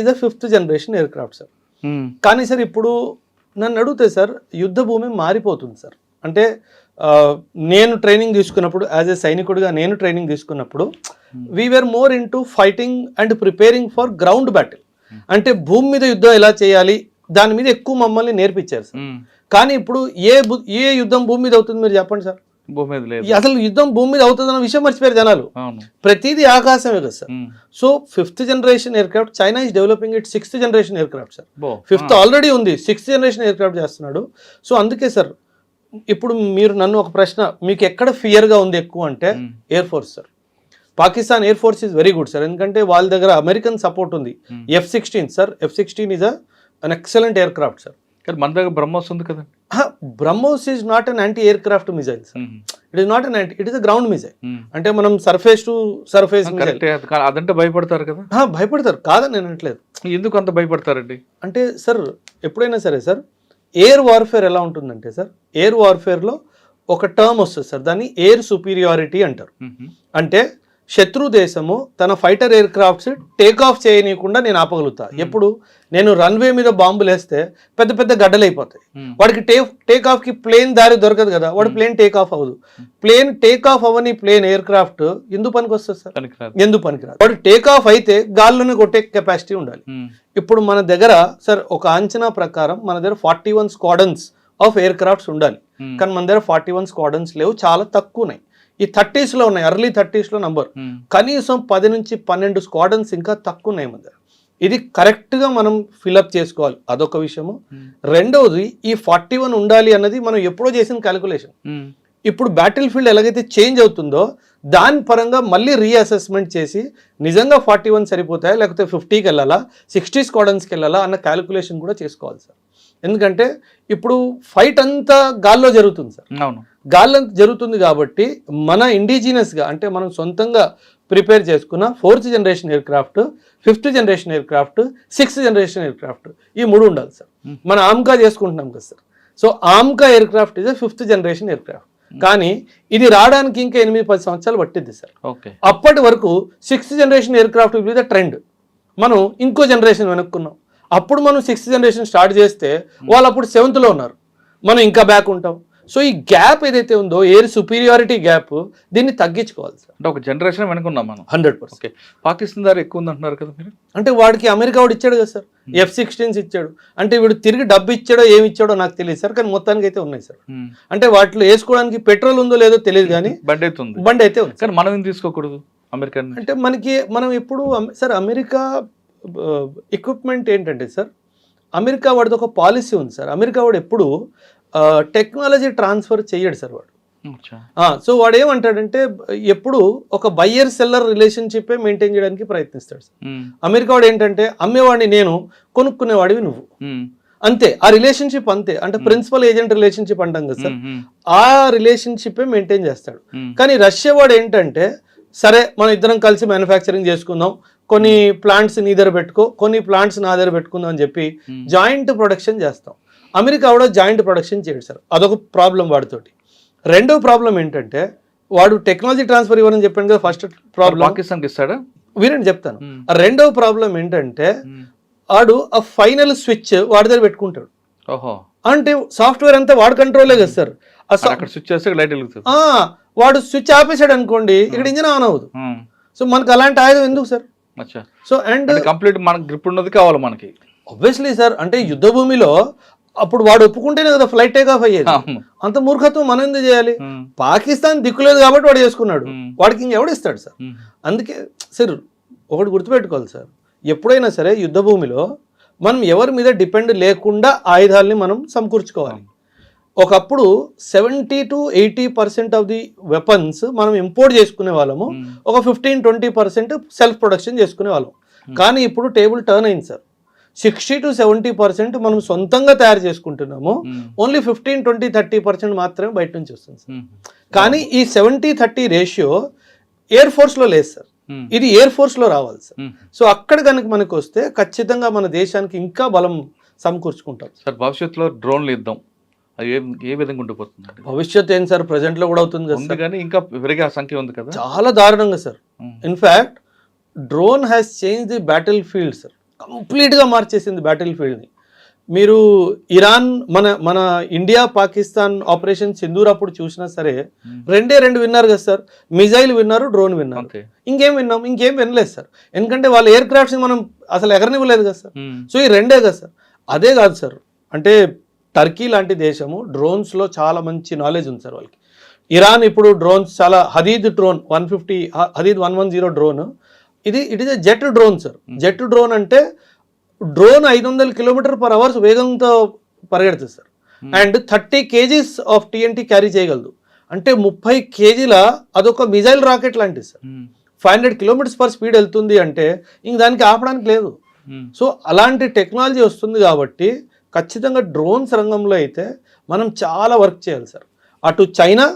ఇది 5th generation air craft sir. కానీ sir ఇప్పుడు నన్ను అడిగితే సార్ యుద్ధ భూమి మారిపోతుంది సార్. అంటే నేను ట్రైనింగ్ తీసుకున్నప్పుడు యాజ్ ఏ సైనికుడిగా నేను ట్రైనింగ్ తీసుకున్నప్పుడు we are more into fighting and preparing for ground battle. అంటే భూమి మీద యుద్ధం ఎలా చేయాలి దాని మీద ఎక్కువ మమ్మల్ని నేర్పించారు సార్. కానీ ఇప్పుడు ఏ యుద్ధం భూమి మీద అవుతుంది మీరు చెప్పండి సార్. అసలు యుద్ధం భూమి మీద అవుతుంది అన్న విషయం మర్చిపోయారు జనాలు. ప్రతిదీ ఆకాశమే కదా sir. So 5th generation air craft, China is developing it 6th generation air craft sir. 5th already ఉంది, 6th జనరేషన్ ఎయిర్ క్రాఫ్ట్ చేస్తున్నాడు. సో అందుకే సార్ ఇప్పుడు మీరు నన్ను ఒక ప్రశ్న, మీకు ఎక్కడ ఫియర్గా ఉంది ఎక్కువ అంటే air force sir. Pakistan air force is very good sir, ఎందుకంటే వాళ్ళ దగ్గర అమెరికన్ సపోర్ట్ ఉంది. F-16 sir, F-16 is an excellent air craft sir. కానీ మన దగ్గర బ్రహ్మోస్ ఉంది కదా. BrahMos is not an anti air craft missile sir. It is not an anti, it is a ground missile. అంటే మనం సర్ఫేస్ టు సర్ఫేస్ అదంటే భయపడతారు కదా. భయపడతారు కాదని నేను అనట్లేదు. ఎందుకు అంత భయపడతారండి అంటే సార్ ఎప్పుడైనా సరే సార్ ఎయిర్ వార్ఫేర్ ఎలా ఉంటుందంటే సార్, ఎయిర్ వార్ఫేర్లో ఒక టర్మ్ వస్తుంది సార్, దాన్ని ఎయిర్ సుపీరియారిటీ అంటారు. అంటే శత్రు దేశము తన fighter aircrafts take off చేయనీయకుండా నేను ఆపగలుగుతా. ఎప్పుడు నేను రన్వే మీద బాంబులు వేస్తే పెద్ద పెద్ద గడ్డలు అయిపోతాయి. వాడికి టేక్ ఆఫ్ కి ప్లేన్ దారి దొరకదు కదా, వాడు ప్లేన్ టేక్ ఆఫ్ అవ్వదు. ప్లేన్ టేక్ ఆఫ్ అవ్వని ప్లేన్ ఎయిర్ క్రాఫ్ట్ ఎందుకు పనికి వస్తుంది సార్? ఎందుకు పనికిరాదు. వాడు టేక్ ఆఫ్ అయితే గాల్లోనే కొట్టే కెపాసిటీ ఉండాలి. ఇప్పుడు మన దగ్గర సార్ ఒక అంచనా ప్రకారం మన దగ్గర 41 స్క్వాడన్స్ ఆఫ్ ఎయిర్ క్రాఫ్ట్స్ ఉండాలి. కానీ మన దగ్గర 41 స్క్వాడన్స్ లేవు, చాలా తక్కువ ఉన్నాయి. ఈ 30s లో ఉన్నాయి, ఎర్లీ 30s లో నంబర్. కనీసం 10 నుంచి 12 స్క్వాడన్స్ ఇంకా తక్కువ ఉన్నాయి మన దగ్గర. ఇది కరెక్ట్గా మనం ఫిల్అప్ చేసుకోవాలి, అదొక విషయము. రెండవది ఈ 41 ఉండాలి అన్నది మనం ఎప్పుడో చేసిన క్యాలిక్యులేషన్. ఇప్పుడు బ్యాటిల్ ఫీల్డ్ ఎలాగైతే చేంజ్ అవుతుందో దాని పరంగా మళ్ళీ రీఅసెస్మెంట్ చేసి నిజంగా 41 సరిపోతాయా లేకపోతే 50కి వెళ్ళాలా 60 స్క్వాడన్స్కి వెళ్ళాలా అన్న క్యాలిక్యులేషన్ కూడా చేసుకోవాలి సార్. ఎందుకంటే ఇప్పుడు ఫైట్ అంతా గాల్లో జరుగుతుంది సార్. గాల్లో జరుగుతుంది కాబట్టి మన ఇండిజినస్గా అంటే మనం సొంతంగా ప్రిపేర్ చేసుకున్న 4th generation air craft, 5th generation air craft, 6th generation air craft ఈ 3 ఉండాలి సార్. మనం ఆమ్కా చేసుకుంటున్నాం కదా sir. So AMCA air craft is 5th generation air craft. కానీ ఇది రావడానికి ఇంకా 8-10 సంవత్సరాలు పట్టింది సార్. అప్పటి వరకు 6th generation air craft will be the trend. మనం ఇంకో జనరేషన్ వెనుక్కున్నాం. అప్పుడు మనం 6th జనరేషన్ స్టార్ట్ చేస్తే వాళ్ళు అప్పుడు 7th లో ఉన్నారు, మనం ఇంకా బ్యాక్ ఉంటాం. సో ఈ గ్యాప్ ఏదైతే ఉందో ఎయిర్ సుపీరియారిటీ గ్యాప్, దీన్ని తగ్గించుకోవాలి సార్. అంటే ఒక జనరేషన్ వెనుకున్నాం మనం 100%. పాకిస్తాన్ ధర ఎక్కువ ఉంది అంటున్నారు కదా మీరు. అంటే వాడికి అమెరికా వాడు ఇచ్చాడు కదా సార్, F-16s ఇచ్చాడు. అంటే వీడు తిరిగి డబ్బు ఇచ్చాడో ఏమి ఇచ్చాడో నాకు తెలియదు సార్, కానీ మొత్తానికి అయితే ఉన్నాయి సార్. అంటే వాటిలో వేసుకోవడానికి పెట్రోల్ ఉందో లేదో తెలియదు, కానీ బండి అయితే ఉంది. కానీ మనం ఏం తీసుకోకూడదు అమెరికా అంటే మనం ఎప్పుడు సార్ అమెరికా ఎక్విప్మెంట్ ఏంటంటే సార్, అమెరికా వాడిది ఒక పాలసీ ఉంది సార్. అమెరికా వాడు ఎప్పుడు టెక్నాలజీ ట్రాన్స్ఫర్ చేయడు సార్ వాడు. సో వాడు ఏమంటాడంటే ఎప్పుడు ఒక బయ్యర్ సెల్లర్ రిలేషన్షిప్ మెయింటైన్ చేయడానికి ప్రయత్నిస్తాడు సార్. అమెరికా వాడు ఏంటంటే అమ్మేవాడిని నేను, కొనుక్కునేవాడివి నువ్వు, అంతే. ఆ రిలేషన్షిప్ అంతే. అంటే ప్రిన్సిపల్ ఏజెంట్ రిలేషన్షిప్ అంటాం కదా సార్, ఆ రిలేషన్షిప్ మెయింటైన్ చేస్తాడు. కానీ రష్యా వాడు ఏంటంటే సరే మనం ఇద్దరం కలిసి మ్యానుఫ్యాక్చరింగ్ చేసుకుందాం, కొన్ని ప్లాంట్స్ నీ దగ్గర పెట్టుకో, కొన్ని ప్లాంట్స్ నా దగ్గర పెట్టుకుందాం అని చెప్పి జాయింట్ ప్రొడక్షన్ చేస్తాం. అమెరికా కూడా జాయింట్ ప్రొడక్షన్ చేయడు సార్, అదొక ప్రాబ్లం వాడితోటి. రెండో ప్రాబ్లం ఏంటంటే వాడు టెక్నాలజీ ట్రాన్స్ఫర్ ఇవ్వని చెప్పాను కదా, ఫస్ట్ ప్రాబ్లం. పాకిస్తాన్కి ఇస్తాడా వీరని చెప్తాను. రెండవ ప్రాబ్లం ఏంటంటే వాడు ఆ ఫైనల్ స్విచ్ వాడి దగ్గర పెట్టుకుంటాడు. అంటే సాఫ్ట్వేర్ అంతా వాడు కంట్రోలే కదా సార్. స్విచ్ చేస్తే లైట్ వెలుగుతుంది. వాడు స్విచ్ ఆపేసాడు అనుకోండి, ఇక్కడ ఇంజిన్ ఆన్ అవ్వదు. సో మనకు అలాంటి ఆయుధం ఎందుకు సార్? సో అండ్ కంప్లీట్ మనకి గ్రిప్ ఉన్నది కావాలి మనకి. ఆబ్వియస్లీ సార్, అంటే యుద్ధ భూమిలో అప్పుడు వాడు ఒప్పుకుంటేనే కదా ఫ్లైట్ టేక్ ఆఫ్ అయ్యేది. అంత మూర్ఖత్వం మనం ఎందుకు చేయాలి? పాకిస్తాన్ దిక్కులేదు కాబట్టి వాడు చేసుకున్నాడు, వాడికి ఇంకెవడు ఇస్తాడు సార్? అందుకే సార్ ఒకటి గుర్తుపెట్టుకోవాలి సార్, ఎప్పుడైనా సరే యుద్ధ భూమిలో మనం ఎవరి మీద డిపెండ్ లేకుండా ఆయుధాలని మనం సమకూర్చుకోవాలి. ఒకప్పుడు 70 to 80% ఆఫ్ ది వెపన్స్ మనం ఇంపోర్ట్ చేసుకునే వాళ్ళము, ఒక 15-20% సెల్ఫ్ ప్రొడక్షన్ చేసుకునే వాళ్ళం. కానీ ఇప్పుడు టేబుల్ టర్న్ అయింది సార్. 60 to 70% మనం సొంతంగా తయారు చేసుకుంటున్నాము, ఓన్లీ 15-20-30% మాత్రమే బయట నుంచి వస్తుంది సార్. కానీ ఈ 70-30 రేషియో ఎయిర్ ఫోర్స్లో లేదు సార్, ఇది ఎయిర్ ఫోర్స్లో రావాలి సార్. సో అక్కడ కనుక మనకు వస్తే ఖచ్చితంగా మన దేశానికి ఇంకా బలం సమకూర్చుకుంటాం సార్. భవిష్యత్తులో డ్రోన్లు ఇద్దాం, అది ఏ విధంగా ఉండిపోతుంది? భవిష్యత్ ఏంటి సార్, ప్రజెంట్ లో కూడా అవుతుంది కదా, కానీ ఇంకా పెరిగే సంఖ్య ఉంది కదా, చాలా దారుణంగా sir. In fact drone has change the battle field sir. కంప్లీట్గా మార్చేసింది బ్యాటిల్ ఫీల్డ్ని. మీరు ఇరాన్ మన ఇండియా పాకిస్తాన్ ఆపరేషన్ సింధూర్ అప్పుడు చూసినా సరే రెండు విన్నారు కదా సార్. మిజైల్ విన్నారు, డ్రోన్ విన్నారు, ఇంకేం విన్నాం? ఇంకేం వినలేదు సార్. ఎందుకంటే వాళ్ళ ఎయిర్ క్రాఫ్ట్స్ని మనం అసలు ఎగరనివ్వలేదు కదా సార్. సో ఈ రెండే కదా సార్. అదే కాదు సార్, అంటే టర్కీ లాంటి దేశము డ్రోన్స్లో చాలా మంచి నాలెడ్జ్ ఉంది సార్ వాళ్ళకి. ఇరాన్ ఇప్పుడు డ్రోన్స్ చాలా Hadid drone 150 Hadid 110 drone, it is a jet drone sir. Jet drone అంటే డ్రోన్ 500 km/h వేగంతో పరిగెడుతుంది sir. And 30 kgs of TNT carry చేయగలదు. అంటే 30 kgల అదొక మిజైల్ రాకెట్ లాంటిది సార్. 500 km/h స్పీడ్ వెళ్తుంది అంటే ఇంక దానికి ఆపడానికి లేదు. సో అలాంటి టెక్నాలజీ వస్తుంది కాబట్టి ఖచ్చితంగా డ్రోన్స్ రంగంలో అయితే మనం చాలా వర్క్ చేయాలి సార్. అటు చైనా,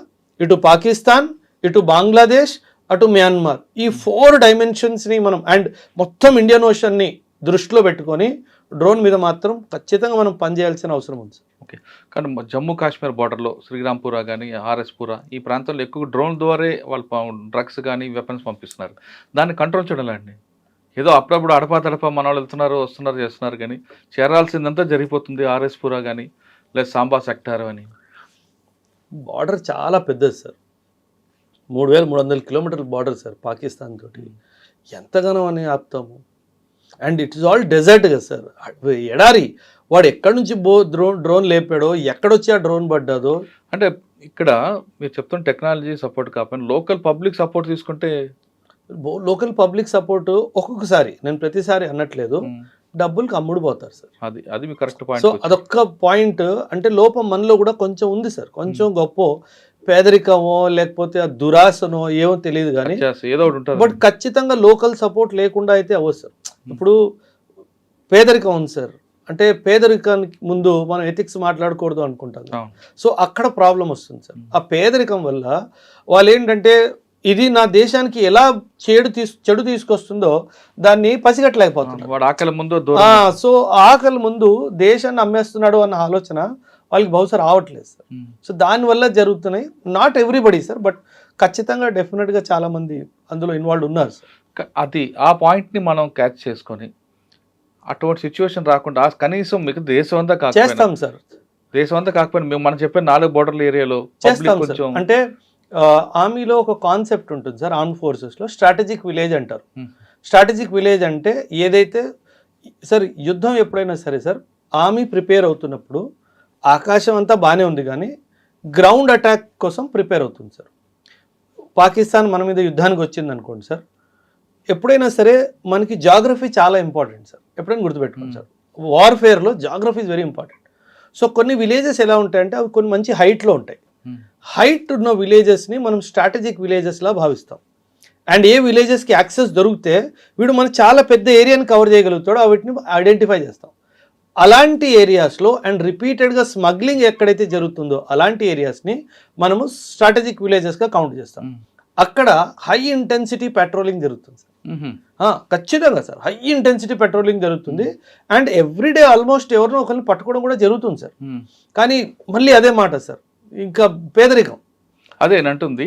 ఇటు పాకిస్తాన్, ఇటు బంగ్లాదేశ్, అటు మ్యాన్మార్, ఈ 4 డైమెన్షన్స్ని మనం అండ్ మొత్తం ఇండియన్ ఓషన్ని దృష్టిలో పెట్టుకొని డ్రోన్ మీద మాత్రం ఖచ్చితంగా మనం పనిచేయాల్సిన అవసరం ఉంది సార్. ఓకే, కానీ జమ్మూ కాశ్మీర్ బార్డర్లో శ్రీరాంపుర కానీ ఆర్ఎస్పుర ఈ ప్రాంతంలో ఎక్కువ డ్రోన్ ద్వారా వాళ్ళు డ్రగ్స్ కానీ వెపన్స్ పంపిస్తున్నారు. దాన్ని కంట్రోల్ చేయడండి. ఏదో అప్పుడప్పుడు అడపా మన వాళ్ళు వెళ్తున్నారు, వస్తున్నారు, చేస్తున్నారు, కానీ చేరాల్సిందంతా జరిగిపోతుంది ఆర్ఎస్పుర కానీ లేదా సాంబా సెక్టార్ అని. బార్డర్ చాలా పెద్దది సార్, 3300 కిలోమీటర్ల బార్డర్ సార్ పాకిస్తాన్ తోటి. ఎంతగానో అని ఆపుతాము. And it is all desert కదా సార్, ఎడారి. వాడు ఎక్కడి నుంచి డ్రోన్ లేపాడో, ఎక్కడొచ్చి ఆ డ్రోన్ పడ్డాదో. అంటే ఇక్కడ మీరు చెప్తున్న టెక్నాలజీ సపోర్ట్ కాకపోయినా లోకల్ పబ్లిక్ సపోర్ట్ తీసుకుంటే, లోకల్ పబ్లిక్ సపోర్ట్ ఒక్కొక్కసారి, నేను ప్రతిసారి అనట్లేదు, డబ్బులకు అమ్ముడు పోతారు సార్. అది మీ కరెక్ట్ పాయింట్. సో అదొక్క పాయింట్. అంటే లోపం మనలో కూడా కొంచెం ఉంది సార్, కొంచెం గొప్ప పేదరికమో లేకపోతే ఆ దురాశనో ఏమో తెలియదు కానీ ఏదో ఉంటుంది. బట్ ఖచ్చితంగా లోకల్ సపోర్ట్ లేకుండా అయితే అవ్వదు సార్. ఇప్పుడు పేదరికం ఉంది సార్, అంటే పేదరికానికి ముందు మనం ఎథిక్స్ మాట్లాడకూడదు అనుకుంటాం. సో అక్కడ ప్రాబ్లం వస్తుంది సార్. ఆ పేదరికం వల్ల వాళ్ళు ఏంటంటే ఇది నా దేశానికి ఎలా చెడు తీసుకొస్తుందో దాన్ని పసిగట్టలేకపోతున్నారు. వాడు ఆకలి ముందు సో ఆకలి ముందు దేశాన్ని అమ్మేస్తున్నాడు అన్న ఆలోచన వాళ్ళకి బహుశా రావట్లేదు సార్. సో దానివల్ల జరుగుతున్నాయి. నాట్ ఎవ్రీబడి సార్, బట్ ఖచ్చితంగా డెఫినెట్గా చాలా మంది అందులో ఇన్వాల్వ్ ఉన్నారు సార్. అది ఆ పాయింట్ని మనం క్యాచ్ చేసుకొని అటువంటి సిచ్యువేషన్ రాకుండా కనీసం మీకు దేశం అంతా చేస్తాం సార్. దేశం అంతా కాకపోయినా మేము మనం చెప్పే 4 బోర్డర్ల ఏరియాలో చేస్తాం సార్. అంటే ఆర్మీలో ఒక కాన్సెప్ట్ ఉంటుంది సార్, ఆర్మ్ ఫోర్సెస్లో స్ట్రాటజిక్ విలేజ్ అంటారు. స్ట్రాటజిక్ విలేజ్ అంటే ఏదైతే సార్ యుద్ధం ఎప్పుడైనా సరే సార్, ఆర్మీ ప్రిపేర్ అవుతున్నప్పుడు ఆకాశం అంతా బాగానే ఉంది కానీ గ్రౌండ్ అటాక్ కోసం ప్రిపేర్ అవుతుంది సార్. పాకిస్తాన్ మన మీద యుద్ధానికి వచ్చింది అనుకోండి సార్, ఎప్పుడైనా సరే మనకి జాగ్రఫీ చాలా ఇంపార్టెంట్ సార్. ఎప్పుడైనా గుర్తుపెట్టుకోండి సార్, వార్ఫేర్లో geography is very important. So కొన్ని విలేజెస్ ఎలా ఉంటాయంటే అవి కొన్ని మంచి హైట్లో ఉంటాయి. హైట్ ఉన్న విలేజెస్ని మనం స్ట్రాటజిక్ విలేజెస్లా భావిస్తాం. అండ్ ఏ విలేజెస్కి యాక్సెస్ దొరికితే వీడు మనం చాలా పెద్ద ఏరియాని కవర్ చేయగలుగుతాడో వీటిని ఐడెంటిఫై చేస్తాం. అలాంటి ఏరియాస్లో అండ్ రిపీటెడ్గా స్మగ్లింగ్ ఎక్కడైతే జరుగుతుందో అలాంటి ఏరియాస్ని మనము స్ట్రాటజిక్ విలేజెస్గా కౌంట్ చేస్తాం. అక్కడ హై ఇంటెన్సిటీ పెట్రోలింగ్ జరుగుతుంది సార్. ఖచ్చితంగా సార్, హై ఇంటెన్సిటీ పెట్రోలింగ్ జరుగుతుంది. అండ్ ఎవ్రీడే ఆల్మోస్ట్ ఎవరినో ఒకరిని పట్టుకోవడం కూడా జరుగుతుంది సార్. కానీ మళ్ళీ అదే మాట సార్, ఇంకా పేదరికం అదేనంటుంది.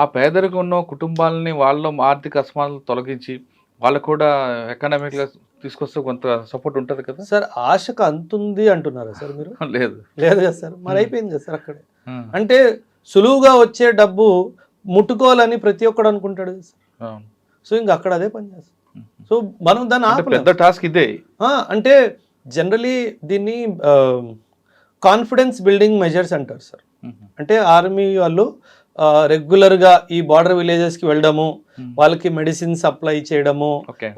ఆ పేదరికం ఉన్న కుటుంబాలని వాళ్ళ ఆర్థిక అసమానతలు తొలగించి వాళ్ళకు కూడా ఎకనామిక్గా తీసుకొస్తే కొంత సపోర్ట్ ఉంటుంది కదా సార్. ఆశకు అంతుంది అంటున్నారా సార్ మీరు? లేదు కదా సార్, మరి అయిపోయింది కదా సార్ అక్కడే. అంటే సులువుగా వచ్చే డబ్బు ముట్టుకోవాలని ప్రతి ఒక్కడు అనుకుంటాడు కదా సార్. సో ఇంక అక్కడ అదే పని చేస్తాం. సో మనం దాన్ని పెద్ద టాస్క్ ఇదే. అంటే జనరలీ దీన్ని కాన్ఫిడెన్స్ బిల్డింగ్ మెజర్స్ అంటారు సార్. అంటే ఆర్మీ వాళ్ళు రెగ్యులర్గా ఈ బార్డర్ విలేజెస్కి వెళ్ళడము, వాళ్ళకి మెడిసిన్ సప్లై చేయడము,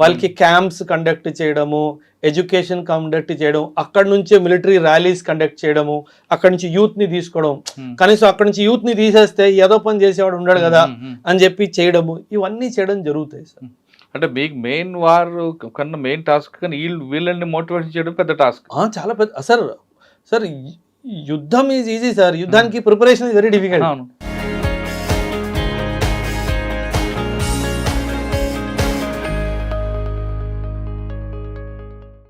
వాళ్ళకి క్యాంప్స్ కండక్ట్ చేయడము, ఎడ్యుకేషన్ కండక్ట్ చేయడం, అక్కడ నుంచే మిలిటరీ ర్యాలీస్ కండక్ట్ చేయడము, అక్కడ నుంచి యూత్ని తీసుకోవడం, కనీసం అక్కడ నుంచి యూత్ని తీసేస్తే ఏదో పని చేసేవాడు ఉన్నాడు కదా అని చెప్పి చేయడము, ఇవన్నీ చేయడం జరుగుతాయి సార్. అంటే మీకు మెయిన్ వార్ కన్నా మెయిన్ టాస్క్ కానీ వీళ్ళని మోటివేషన్ చేయడం పెద్ద టాస్క్. చాలా పెద్ద సార్. యుద్ధం ఈజ్ ఈజీ సార్, యుద్ధానికి ప్రిపరేషన్ ఇస్ వెరీ డిఫికల్ట్.